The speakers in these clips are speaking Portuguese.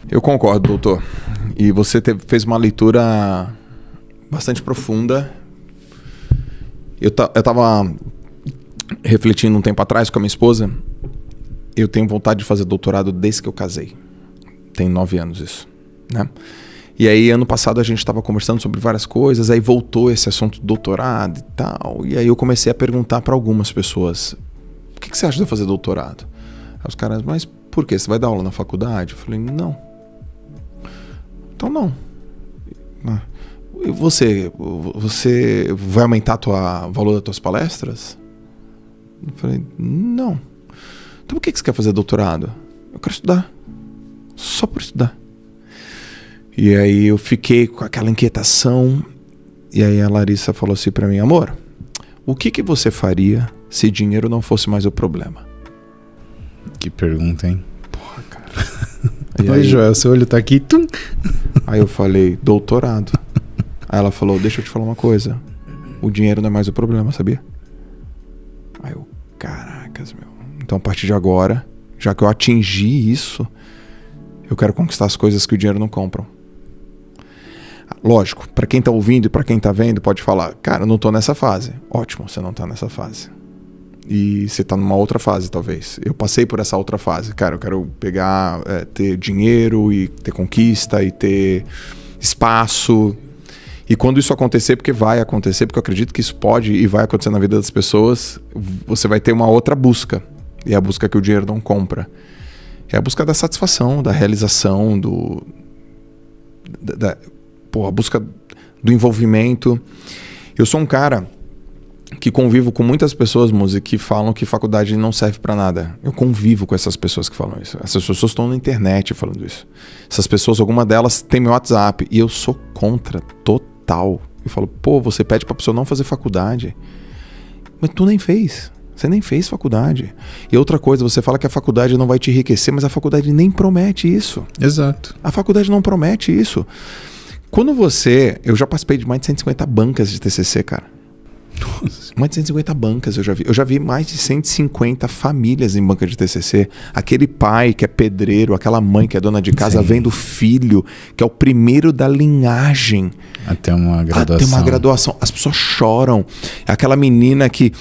Eu concordo, doutor. E você fez uma leitura bastante profunda. Eu estava refletindo um tempo atrás com a minha esposa. Eu tenho vontade de fazer doutorado desde que eu casei. Tem 9 anos isso, né? E aí, ano passado, a gente estava conversando sobre várias coisas, aí voltou esse assunto do doutorado e tal. E aí eu comecei a perguntar para algumas pessoas: o que você acha de eu fazer doutorado? Aí os caras: mas por quê? Você vai dar aula na faculdade? Eu falei: não. Então não. E você vai aumentar o valor das tuas palestras? Eu falei: não. Então por que você quer fazer doutorado? Eu quero estudar. Só por estudar. E aí eu fiquei com aquela inquietação. E aí a Larissa falou assim pra mim: amor, o que você faria se dinheiro não fosse mais o problema? Que pergunta, hein? Porra, cara. Oi, Joel, seu olho tá aqui. Tum. Aí eu falei: doutorado. Aí ela falou: deixa eu te falar uma coisa. O dinheiro não é mais o problema, sabia? Aí eu: caracas, meu. Então a partir de agora, já que eu atingi isso, eu quero conquistar as coisas que o dinheiro não compram. Lógico, para quem tá ouvindo e para quem tá vendo, pode falar: cara, eu não tô nessa fase. Ótimo, você não tá nessa fase. E você tá numa outra fase, talvez. Eu passei por essa outra fase. Cara, eu quero pegar, ter dinheiro e ter conquista e ter espaço. E quando isso acontecer, porque vai acontecer, porque eu acredito que isso pode e vai acontecer na vida das pessoas, você vai ter uma outra busca. E é a busca que o dinheiro não compra. É a busca da satisfação, da realização, a busca do envolvimento. Eu sou um cara que convivo com muitas pessoas, Muzi, que falam que faculdade não serve pra nada. Eu convivo com essas pessoas que falam isso. Essas pessoas estão na internet falando isso. Essas pessoas, alguma delas tem meu WhatsApp. E eu sou contra, total. Eu falo: pô, você pede pra pessoa não fazer faculdade. Mas tu nem fez. Você nem fez faculdade. E outra coisa, você fala que a faculdade não vai te enriquecer, mas a faculdade nem promete isso. Exato. A faculdade não promete isso. Quando eu já participei de mais de 150 bancas de TCC, cara. Nossa. Mais de 150 bancas eu já vi. Eu já vi mais de 150 famílias em banca de TCC. Aquele pai que é pedreiro, aquela mãe que é dona de casa, sim, vendo o filho, que é o primeiro da linhagem. Até uma graduação. As pessoas choram. Aquela menina que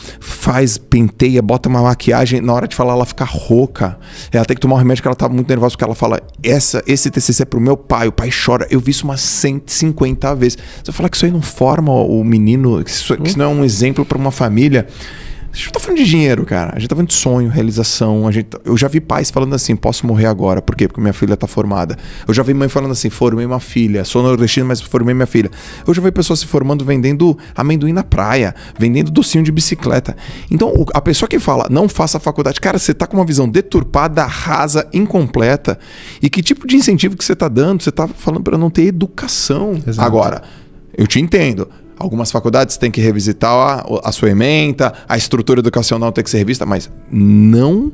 penteia, bota uma maquiagem, na hora de falar ela fica rouca. Ela tem que tomar um remédio que ela tá muito nervosa, porque ela fala: esse TCC é pro meu pai. O pai chora. Eu vi isso umas 150 vezes. Você fala que isso aí não forma o menino, que isso não é um exemplo para uma família. A gente não tá falando de dinheiro, cara. A gente tá falando de sonho, realização. Eu já vi pais falando assim: posso morrer agora. Por quê? Porque minha filha tá formada. Eu já vi mãe falando assim: formei uma filha. Sou nordestino, mas formei minha filha. Eu já vi pessoas se formando vendendo amendoim na praia, vendendo docinho de bicicleta. Então, a pessoa que fala: não faça faculdade, cara, você tá com uma visão deturpada, rasa, incompleta. E que tipo de incentivo que você tá dando? Você tá falando para não ter educação. Exato. Agora, eu te entendo. Algumas faculdades têm que revisitar a sua ementa, a estrutura educacional tem que ser revista, mas não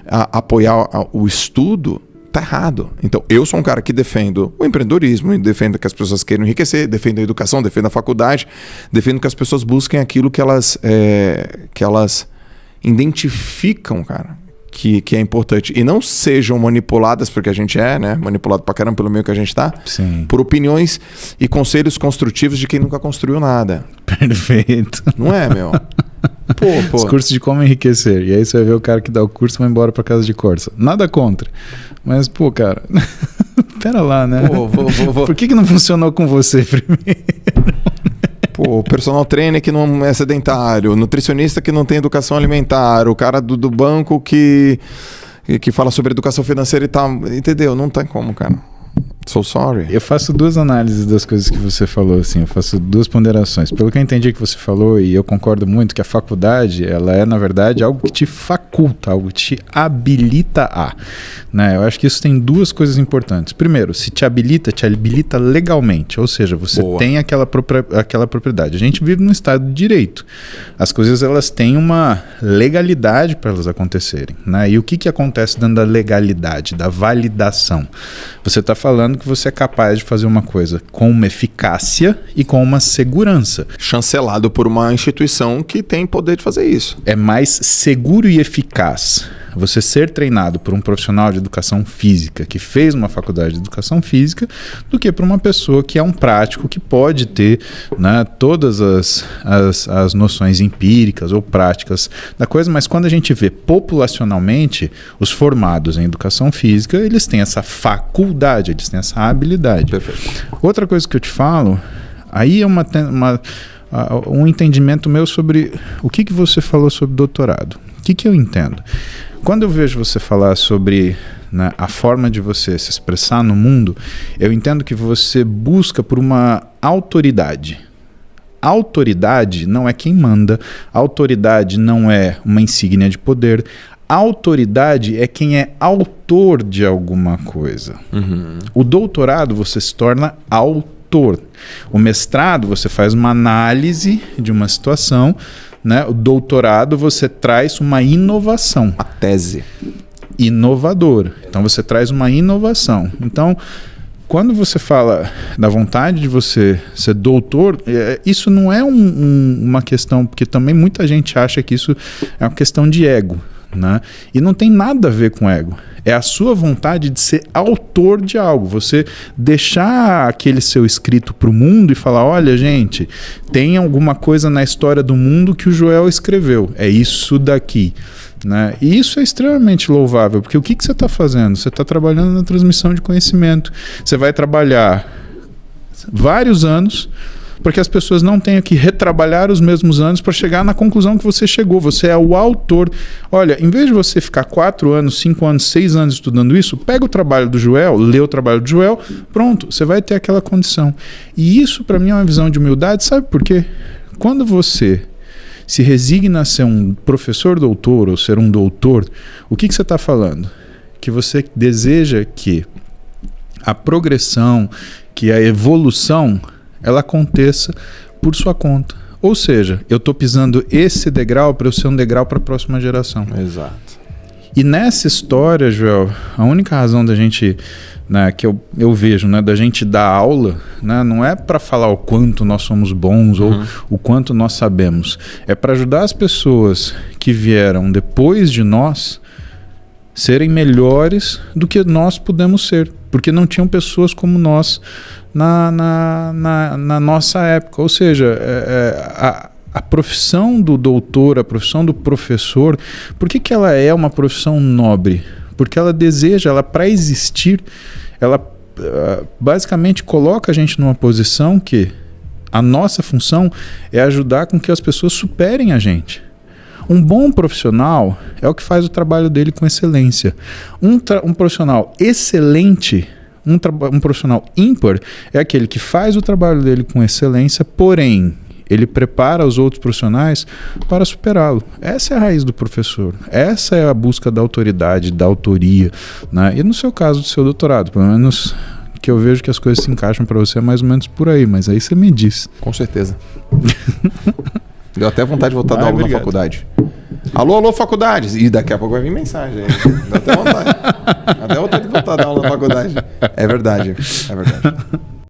apoiar o estudo tá errado. Então, eu sou um cara que defendo o empreendedorismo, defendo que as pessoas queiram enriquecer, defendo a educação, defendo a faculdade, defendo que as pessoas busquem aquilo que elas identificam, cara, que é importante. E não sejam manipuladas, porque a gente é, né? Manipulado pra caramba pelo meio que a gente tá. Sim. Por opiniões e conselhos construtivos de quem nunca construiu nada. Perfeito. Não é, meu? Pô. Os cursos de como enriquecer. E aí você vai ver o cara que dá o curso e vai embora pra casa de Corsa. Nada contra. Mas, pô, cara... Pera lá, né? Por que não funcionou com você primeiro? Pô, o personal trainer que não é sedentário, o nutricionista que não tem educação alimentar, o cara do banco que fala sobre educação financeira e tal. Entendeu? Não tem como, cara. So sorry. Eu faço 2 análises das coisas que você falou, assim, eu faço 2 ponderações. Pelo que eu entendi que você falou, e eu concordo muito, que a faculdade, ela é, na verdade, algo que te faculta, algo que te habilita a, né? Eu acho que isso tem 2 coisas importantes. Primeiro, se te habilita legalmente, ou seja, você Boa. Tem aquela propriedade. A gente vive num estado de direito. As coisas, elas têm uma legalidade para elas acontecerem, né? E o que acontece dentro da legalidade, da validação? Você está falando que você é capaz de fazer uma coisa com uma eficácia e com uma segurança. Chancelado por uma instituição que tem poder de fazer isso. É mais seguro e eficaz você ser treinado por um profissional de educação física que fez uma faculdade de educação física do que por uma pessoa que é um prático que pode ter, né, todas as noções empíricas ou práticas da coisa, mas quando a gente vê populacionalmente os formados em educação física, eles têm essa faculdade, eles têm essa habilidade. Perfeito. Outra coisa que eu te falo, aí é um entendimento meu sobre o que você falou sobre doutorado. O que eu entendo? Quando eu vejo você falar sobre, né, a forma de você se expressar no mundo, eu entendo que você busca por uma autoridade. Autoridade não é quem manda, autoridade não é uma insígnia de poder, autoridade é quem é autor de alguma coisa. Uhum. O doutorado você se torna autor. O mestrado você faz uma análise de uma situação, né? O doutorado você traz uma inovação. A tese. Inovadora. Então você traz uma inovação. Então, quando você fala da vontade de você ser doutor, isso não é uma questão, porque também muita gente acha que isso é uma questão de ego, né? E não tem nada a ver com ego. É a sua vontade de ser autor de algo. Você deixar aquele seu escrito para o mundo e falar, olha, gente, tem alguma coisa na história do mundo que o Joel escreveu. É isso daqui. Né? E isso é extremamente louvável, porque o que você está fazendo? Você está trabalhando na transmissão de conhecimento. Você vai trabalhar vários anos para que as pessoas não tenham que retrabalhar os mesmos anos para chegar na conclusão que você chegou. Você é o autor. Olha, em vez de você ficar 4 anos, 5 anos, 6 anos estudando isso, pega o trabalho do Joel, lê o trabalho do Joel, pronto, você vai ter aquela condição. E isso para mim é uma visão de humildade, sabe por quê? Quando você se resigna a ser um professor doutor ou ser um doutor, o que você está falando? Que você deseja que a progressão, que a evolução, ela aconteça por sua conta. Ou seja, eu estou pisando esse degrau para eu ser um degrau para a próxima geração. Exato. E nessa história, Joel, a única razão da gente, né, que eu vejo, né, da gente dar aula, né, não é para falar o quanto nós somos bons ou o quanto nós sabemos. É para ajudar as pessoas que vieram depois de nós serem melhores do que nós pudemos ser. Porque não tinham pessoas como nós na nossa época. Ou seja, a profissão do doutor, a profissão do professor, por que ela é uma profissão nobre? Porque ela deseja, ela para existir, ela basicamente coloca a gente numa posição que a nossa função é ajudar com que as pessoas superem a gente. Um bom profissional é o que faz o trabalho dele com excelência. Um profissional excelente, um profissional ímpar, é aquele que faz o trabalho dele com excelência, porém, ele prepara os outros profissionais para superá-lo. Essa é a raiz do professor. Essa é a busca da autoridade, da autoria, né? E no seu caso do seu doutorado, pelo menos que eu vejo que as coisas se encaixam para você é mais ou menos por aí, mas aí você me diz. Com certeza. Deu até vontade de voltar a dar aula na faculdade. Alô, faculdades! E daqui a pouco vai vir mensagem aí. Dá até vontade. Até vontade de voltar a dar aula na faculdade. É verdade.